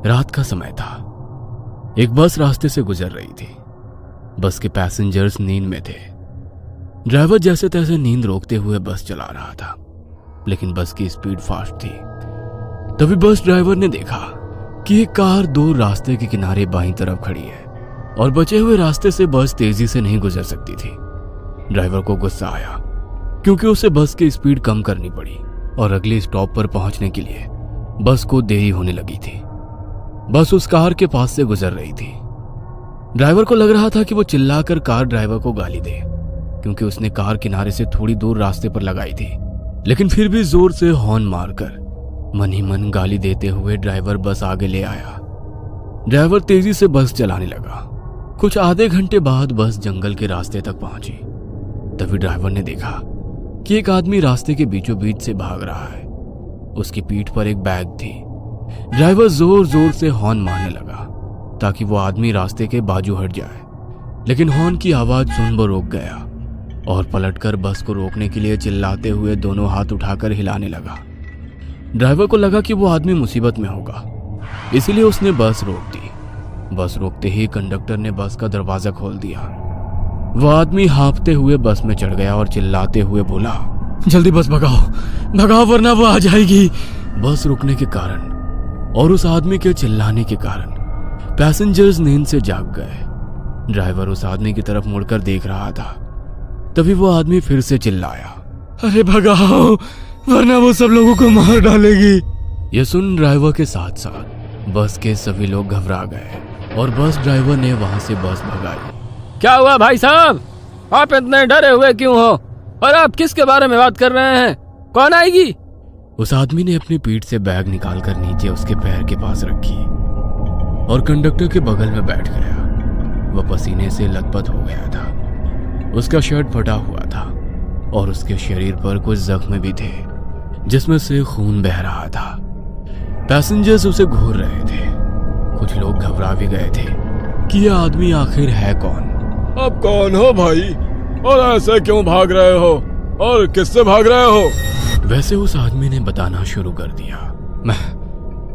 रात का समय था। एक बस रास्ते से गुजर रही थी। बस के पैसेंजर्स नींद में थे। ड्राइवर जैसे तैसे नींद रोकते हुए बस चला रहा था, लेकिन बस की स्पीड फास्ट थी। तभी बस ड्राइवर ने देखा कि एक कार दूर रास्ते के किनारे बाईं तरफ खड़ी है और बचे हुए रास्ते से बस तेजी से नहीं गुजर सकती थी। ड्राइवर को गुस्सा आया क्योंकि उसे बस की स्पीड कम करनी पड़ी और अगले स्टॉप पर पहुंचने के लिए बस को देरी होने लगी थी। बस उस कार के पास से गुजर रही थी। ड्राइवर को लग रहा था कि वो चिल्लाकर कार ड्राइवर को गाली दे, क्योंकि उसने कार किनारे से थोड़ी दूर रास्ते पर लगाई थी। लेकिन फिर भी जोर से हॉर्न मारकर मन ही मन गाली देते हुए ड्राइवर बस आगे ले आया। ड्राइवर तेजी से बस चलाने लगा। कुछ आधे घंटे बाद बस जंगल के रास्ते तक पहुंची। तभी ड्राइवर ने देखा कि एक आदमी रास्ते के बीचों बीच से भाग रहा है। उसकी पीठ पर एक बैग थी। ड्राइवर जोर जोर से हॉर्न मारने लगा ताकि वो आदमी रास्ते के बाजू हट जाए, लेकिन हॉर्न की आवाज सुन वो रुक गया और पलटकर बस को रोकने के लिए चिल्लाते हुए दोनों हाथ उठाकर हिलाने लगा। ड्राइवर को लगा कि वो आदमी मुसीबत में होगा, इसीलिए उसने बस रोक दी। बस रोकते ही कंडक्टर ने बस का दरवाजा खोल दिया। वह आदमी हाँफते हुए बस में चढ़ गया और चिल्लाते हुए बोला, जल्दी बस भगाओ, भगाओ वरना वो आ जाएगी। बस रुकने के कारण और उस आदमी के चिल्लाने के कारण पैसेंजर्स नींद से जाग गए। ड्राइवर उस आदमी की तरफ मुड़कर देख रहा था। तभी वो आदमी फिर से चिल्लाया, अरे भगाओ वरना वो सब लोगों को मार डालेगी। यह सुन ड्राइवर के साथ साथ बस के सभी लोग घबरा गए और बस ड्राइवर ने वहां से बस भगाई। क्या हुआ भाई साहब, आप इतने डरे हुए क्यों हो और आप किसके बारे में बात कर रहे हैं? कौन आएगी? उस आदमी ने अपनी पीठ से बैग निकालकर नीचे उसके पैर के पास रखी और कंडक्टर के बगल में बैठ गया। वह पसीने से लथपथ हो गया था। उसका शर्ट फटा हुआ था और उसके शरीर पर कुछ जख्म भी थे जिसमें से खून बह रहा था। पैसेंजर्स उसे घूर रहे थे। कुछ लोग घबरा भी गए थे कि यह आदमी आखिर है कौन। आप कौन हो भाई, और ऐसे क्यों भाग रहे हो और किससे भाग रहे हो? वैसे उस आदमी ने बताना शुरू कर दिया,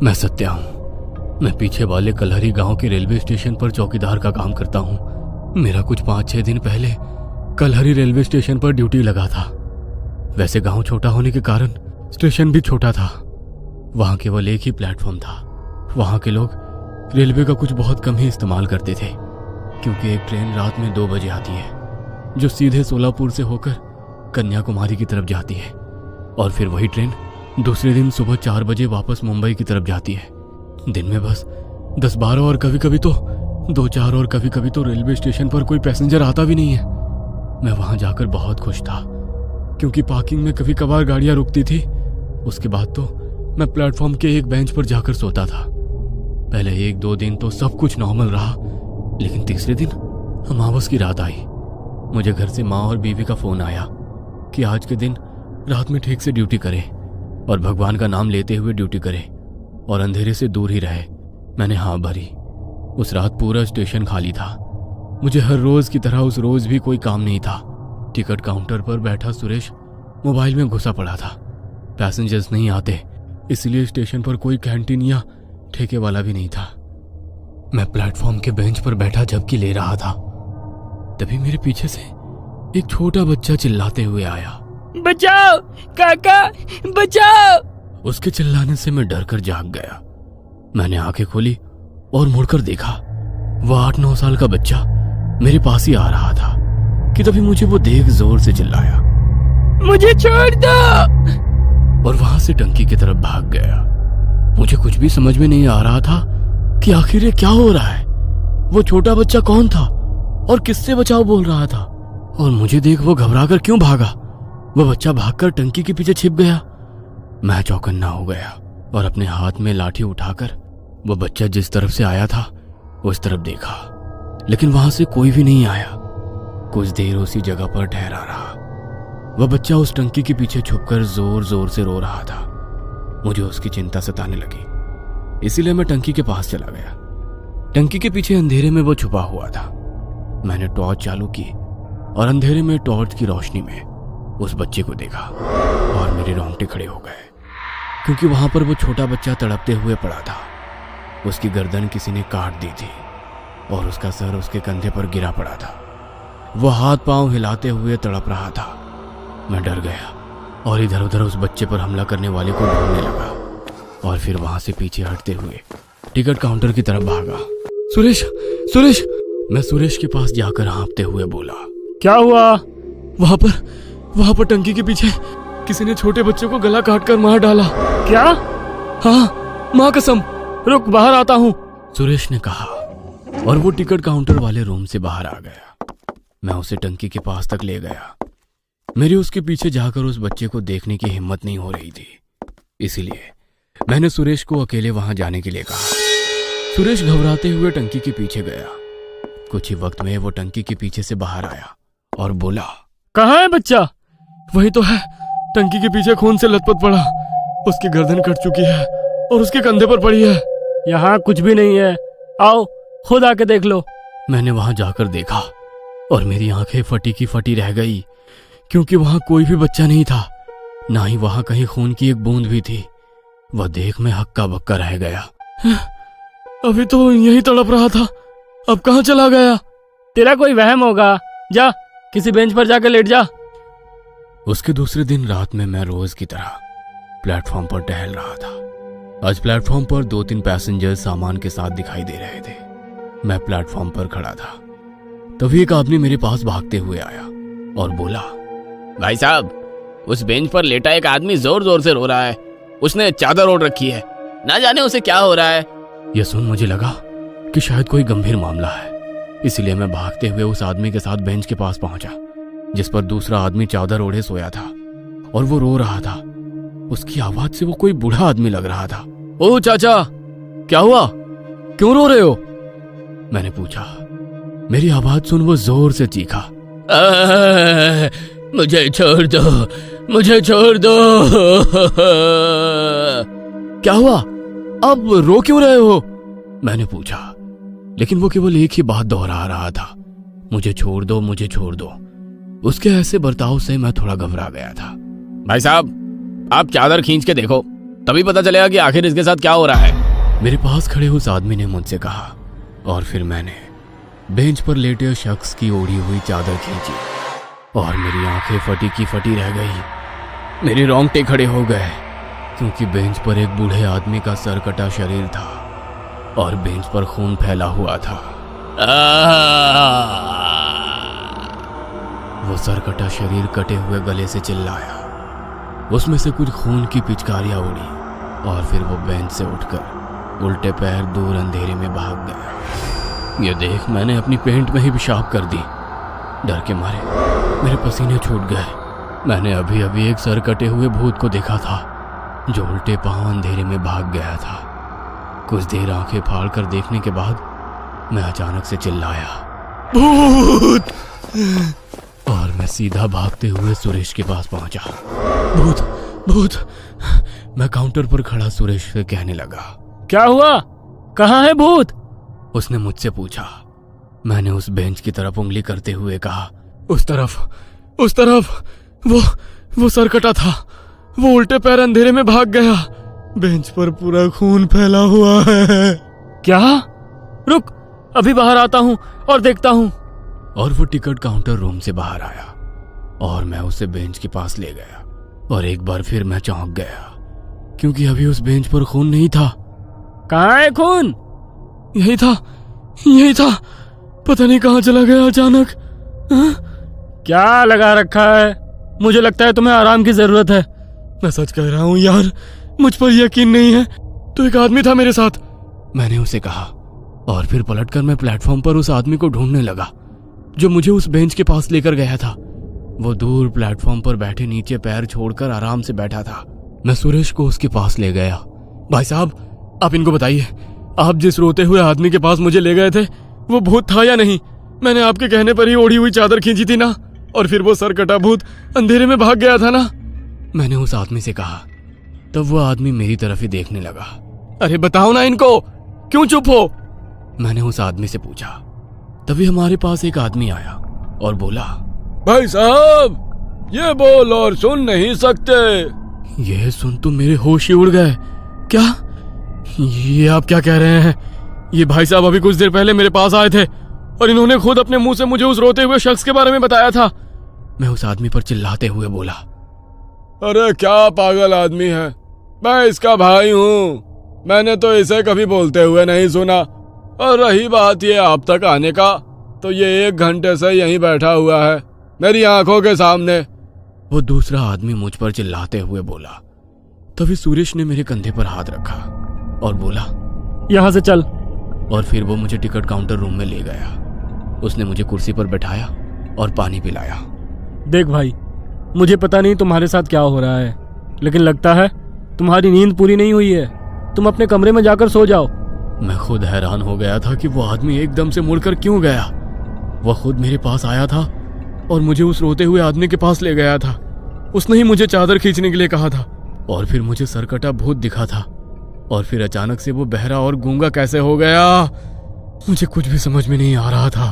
मैं सत्या हूँ। मैं पीछे वाले कलहरी गांव के रेलवे स्टेशन पर चौकीदार का काम करता हूँ। मेरा कुछ 5-6 दिन पहले कलहरी रेलवे स्टेशन पर ड्यूटी लगा था। वैसे गांव छोटा होने के कारण स्टेशन भी छोटा था। वहां केवल एक ही प्लेटफॉर्म था। वहां के लोग रेलवे का कुछ बहुत कम ही इस्तेमाल करते थे, क्योंकि एक ट्रेन रात में 2 बजे आती है जो सीधे सोलापुर से होकर कन्याकुमारी की तरफ जाती है, और फिर वही ट्रेन दूसरे दिन सुबह 4 बजे वापस मुंबई की तरफ जाती है। दिन में बस 10-12 और कभी कभी तो 2-4 और कभी कभी तो रेलवे स्टेशन पर कोई पैसेंजर आता भी नहीं है। मैं वहां जाकर बहुत खुश था, क्योंकि पार्किंग में कभी कभार गाड़ियां रुकती थी। उसके बाद तो मैं प्लेटफॉर्म के एक बेंच पर जाकर सोता था। पहले 1-2 दिन तो सब कुछ नॉर्मल रहा, लेकिन तीसरे दिन अमावस की रात आई। मुझे घर से माँ और बीवी का फोन आया कि आज के दिन रात में ठीक से ड्यूटी करे और भगवान का नाम लेते हुए ड्यूटी करे और अंधेरे से दूर ही रहे। मैंने हाँ भरी। उस रात पूरा स्टेशन खाली था। मुझे हर रोज की तरह उस रोज भी कोई काम नहीं था। टिकट काउंटर पर बैठा सुरेश मोबाइल में घुसा पड़ा था। पैसेंजर्स नहीं आते, इसलिए स्टेशन पर कोई कैंटीन या ठेके वाला भी नहीं था। मैं प्लेटफॉर्म के बेंच पर बैठा झपकी ले रहा था। तभी मेरे पीछे से एक छोटा बच्चा चिल्लाते हुए आया, बचाओ काका, बचाओ। उसके चिल्लाने से मैं डर कर जाग गया। मैंने आंखें खोली और मुड़कर देखा। वह 8-9 साल का बच्चा मेरे पास ही आ रहा था कि तभी मुझे वो देख जोर से चिल्लाया, मुझे छोड़ दो, और वहां से टंकी की तरफ भाग गया। मुझे कुछ भी समझ में नहीं आ रहा था कि आखिर ये क्या हो रहा है। वो छोटा बच्चा कौन था और किससे बचाओ बोल रहा था, और मुझे देख वो घबराकर क्यों भागा। वो बच्चा भागकर टंकी के पीछे छिप गया। मैं चौकन्ना हो गया और अपने हाथ में लाठी उठाकर वो बच्चा जिस तरफ से आया था उस तरफ देखा, लेकिन वहां से कोई भी नहीं आया। कुछ देर उसी जगह पर ठहरा रहा। वह बच्चा उस टंकी के पीछे छुपकर जोर जोर से रो रहा था। मुझे उसकी चिंता सताने लगी, इसीलिए मैं टंकी के पास चला गया। टंकी के पीछे अंधेरे में वो छुपा हुआ था। मैंने टॉर्च चालू की और अंधेरे में टॉर्च की रोशनी में उस बच्चे को देखा और मेरे रोंगटे खड़े हो गए, क्योंकि वहां पर वो छोटा बच्चा तड़पते हुए पड़ा था। उसकी गर्दन किसी ने काट दी थी और उसका सर उसके कंधे पर गिरा पड़ा था। वो हाथ पांव हिलाते हुए तड़प रहा था। मैं डर गया और इधर उधर उस बच्चे पर हमला करने वाले को ढूंढने लगा और फिर वहां से पीछे हटते हुए टिकट काउंटर की तरफ भागा। सुरेश, सुरेश! मैं सुरेश के पास जाकर हाँफते हुए बोला, क्या हुआ? वहां पर टंकी के पीछे किसी ने छोटे बच्चे को गला काट कर मार डाला। क्या? हाँ, माँ कसम। रुक, बाहर आता हूँ, सुरेश ने कहा और वो टिकट काउंटर वाले रूम से बाहर आ गया। मैं उसे टंकी के पास तक ले गया। मेरी उसके पीछे जाकर उस बच्चे को देखने की हिम्मत नहीं हो रही थी, इसलिए मैंने सुरेश को अकेले वहां जाने के लिए कहा। सुरेश घबराते हुए टंकी के पीछे गया। कुछ ही वक्त में वो टंकी के पीछे से बाहर आया और बोला, कहाँ है बच्चा? वही तो है, टंकी के पीछे खून से लथपथ पड़ा। उसकी गर्दन कट चुकी है और उसके कंधे पर पड़ी है। यहाँ कुछ भी नहीं है, आओ खुद आके देख लो। मैंने वहां जाकर देखा और मेरी आंखें फटी की फटी रह गई, क्योंकि वहां कोई भी बच्चा नहीं था, ना ही वहां कहीं खून की एक बूंद भी थी। वह देख मैं हक्का बक्का रह गया। अभी तो यही तड़प रहा था, अब कहाँ चला गया? तेरा कोई वहम होगा, जा किसी बेंच पर जाकर लेट जा। उसके दूसरे दिन रात में मैं रोज की तरह प्लेटफॉर्म पर टहल रहा था। आज प्लेटफॉर्म पर 2-3 पैसेंजर सामान के साथ दिखाई दे रहे थे। मैं प्लेटफॉर्म पर खड़ा था, तभी एक आदमी मेरे पास भागते हुए आया और बोला, भाई साहब, उस बेंच पर लेटा एक आदमी जोर जोर से रो रहा है। उसने चादर ओढ़ रखी है, ना जाने उसे क्या हो रहा है। यह सुन मुझे लगा कि शायद कोई गंभीर मामला है, इसलिए मैं भागते हुए उस आदमी के साथ बेंच के पास पहुंचा, जिस पर दूसरा आदमी चादर ओढ़े सोया था और वो रो रहा था। उसकी आवाज से वो कोई बूढ़ा आदमी लग रहा था। ओ चाचा, क्या हुआ? क्यों रो रहे हो? मैंने पूछा। मेरी आवाज सुन वो जोर से चीखा, मुझे छोड़ दो, मुझे छोड़ दो। क्या हुआ? अब रो क्यों रहे हो? मैंने पूछा, लेकिन वो केवल एक ही बात दोहरा रहा था, मुझे छोड़ दो, मुझे छोड़ दो। उसके ऐसे बर्ताव से मैं थोड़ा घबरा गया था। भाई साहब, आप चादर खींच के देखो, तभी पता चलेगा कि आखिर इसके साथ क्या हो रहा है। मेरे पास खड़े उस आदमी ने मुझसे कहा और फिर मैंने बेंच पर लेटे शख्स की ओढ़ी हुई चादर खींची और मेरी आंखें फटी की फटी रह गई। मेरे रोंगटे खड़े हो गए, क्योंकि बेंच पर एक बूढ़े आदमी का सर कटा शरीर था और बेंच पर खून फैला हुआ था। वो सर कटा शरीर कटे हुए गले से चिल्लाया। उसमें से कुछ खून की पिचकारियां उड़ी और फिर वो बेंच से उठकर उल्टे पैर दूर अंधेरे में भाग गया। ये देख मैंने अपनी पेंट में ही पेशाब कर दी। डर के मारे मेरे पसीने छूट गए। मैंने अभी अभी एक सर कटे हुए भूत को देखा था, जो उल्टे पांव अंधेरे में भाग गया था। कुछ देर आंखें फाड़ कर देखने के बाद मैं अचानक से चिल्लाया, भूत! और मैं सीधा भागते हुए सुरेश के पास पहुंचा। भूत, भूत! मैं काउंटर पर खड़ा सुरेश से कहने लगा, क्या हुआ? कहाँ है भूत? उसने मुझसे पूछा। मैंने उस बेंच की तरफ उंगली करते हुए कहा, उस तरफ। वो सर कटा था, वो उल्टे पैर अंधेरे में भाग गया। बेंच पर पूरा खून फैला हुआ है। क्या? रुक, अभी बाहर आता हूँ और देखता हूँ। और वो टिकट काउंटर रूम से बाहर आया और मैं उसे बेंच के पास ले गया और एक बार फिर मैं चौंक गया, क्योंकि अभी उस बेंच पर खून नहीं था। कहाँ है खून? यही था, पता नहीं कहाँ चला गया अचानक। क्या लगा रखा है? मुझे लगता है तुम्हें आराम की जरूरत है। मैं सच कह रहा हूँ यार, मुझ पर यकीन नहीं है। तो एक आदमी था मेरे साथ, मैंने उसे कहा और फिर पलटकर मैं प्लेटफॉर्म पर उस आदमी को ढूंढने लगा जो मुझे उस बेंच के पास लेकर गया था। वो दूर प्लेटफॉर्म पर बैठे नीचे पैर छोड़कर आराम से बैठा था। मैं सुरेश को उसके पास ले गया। भाई साहब, आप इनको बताइए, आप जिस रोते हुए आदमी के पास मुझे ले गए थे वो भूत था या नहीं? मैंने आपके कहने पर ही ओढ़ी हुई चादर खींची थी ना, और फिर वो सर कटा भूत अंधेरे में भाग गया था ना, मैंने उस आदमी से कहा। तब वो आदमी मेरी तरफ ही देखने लगा। अरे बताओ ना इनको, क्यों चुप हो? मैंने उस आदमी से पूछा। तभी हमारे पास एक आदमी आया और बोला, भाई साहब, ये बोल और सुन नहीं सकते। यह सुन तो मेरे होश ही उड़ गए। क्या ये आप क्या कह रहे हैं? ये भाई साहब अभी कुछ देर पहले मेरे पास आए थे और इन्होंने खुद अपने मुंह से मुझे उस रोते हुए शख्स के बारे में बताया था। मैं उस आदमी पर चिल्लाते हुए बोला। अरे क्या पागल आदमी है, मैं इसका भाई हूँ। मैंने तो इसे कभी बोलते हुए नहीं सुना। और रही बात ये आप तक आने का, तो ये 1 घंटे से यहीं बैठा हुआ है मेरी आंखों के सामने। वो दूसरा आदमी मुझ पर चिल्लाते हुए बोला। तभी सुरेश ने मेरे कंधे पर हाथ रखा और बोला, यहाँ से चल। और फिर वो मुझे टिकट काउंटर रूम में ले गया। उसने मुझे कुर्सी पर बैठाया और पानी पिलाया। देख भाई, मुझे पता नहीं तुम्हारे साथ क्या हो रहा है, लेकिन लगता है तुम्हारी नींद पूरी नहीं हुई है। तुम अपने कमरे में जाकर सो जाओ। मैं खुद हैरान हो गया था कि वो आदमी एकदम से मुड़कर क्यों गया। वह खुद मेरे पास आया था और मुझे उस रोते हुए आदमी के पास ले गया था। उसने ही मुझे चादर खींचने के लिए कहा था और फिर मुझे सरकटा भूत दिखा था। और फिर अचानक से वो बहरा और गूंगा कैसे हो गया। मुझे कुछ भी समझ में नहीं आ रहा था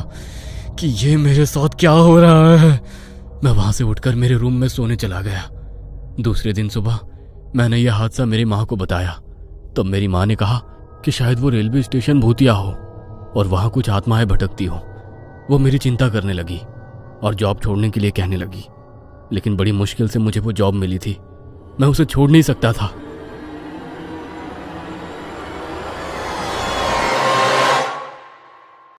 कि ये मेरे साथ क्या हो रहा है। मैं वहां से उठकर मेरे रूम में सोने चला गया। दूसरे दिन सुबह मैंने यह हादसा मेरी माँ को बताया। तब मेरी माँ ने कहा कि शायद वो रेलवे स्टेशन भूतिया हो और वहां कुछ आत्माएं भटकती हो। वो मेरी चिंता करने लगी और जॉब छोड़ने के लिए कहने लगी, लेकिन बड़ी मुश्किल से मुझे वो जॉब मिली थी। मैं उसे छोड़ नहीं सकता था।